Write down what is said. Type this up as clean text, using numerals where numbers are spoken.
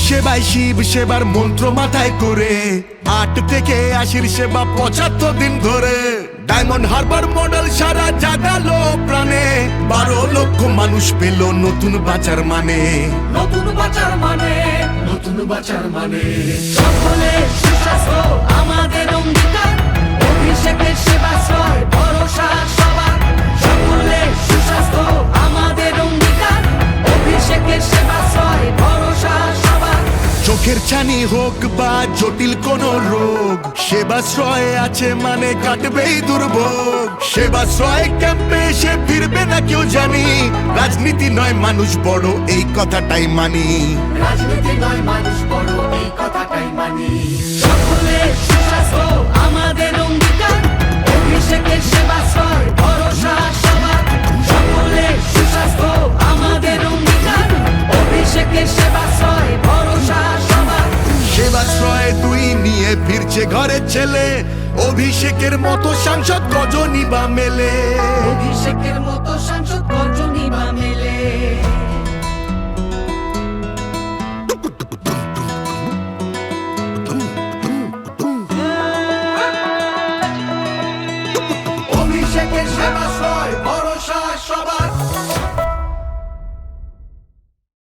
সেবায় শিব সেবার মন্ত্র মাথায় করে 8 থেকে 80 সেবা 75 দিন ধরে ডায়মন্ড হারবার মডেল সারা জাগালো প্রাণে 12 লক্ষ মানুষ পেল নতুন বাঁচার মানে নতুন বাঁচার মানে নতুন বাঁচার মানে সকলে সুস্বাস্থ্য আমাদের অঙ্গীকার অভিষেকের সেবাশ্রয় ভরসা সবার সকলে সুস্বাস্থ্য আমাদের অঙ্গীকার অভিষেকের সেবাশ্রয় ভরসা সবার চোখের ছানি হোক বা জটিল কোন রোগ সেবাশ্রয় আছে মানে কাটবেই দুর্ভোগ সেবাশ্রয় ক্যাম্পে এসে ফিরবে না কেউ জানি রাজনীতি নয় মানুষ বড় এই কথাটাই মানি রাজনীতি নয় মানুষ বড় এই কথাটাই মানি সকলে সুস্বাস্থ্য আমাদের অঙ্গীকার অভিষেকের সেবাশ্রয় ভরসা সবার সকলে সুস্বাস্থ্য আমাদের অঙ্গীকার অভিষেকের সেবাশ্রয় ভরসা সবার সেবাশ্রয় 2 নিয়ে ফিরছে ঘরের ছেলে অভিষেকের মতো সাংসদ গজনী বা মেলে অভিষেকের মতো সাংসদ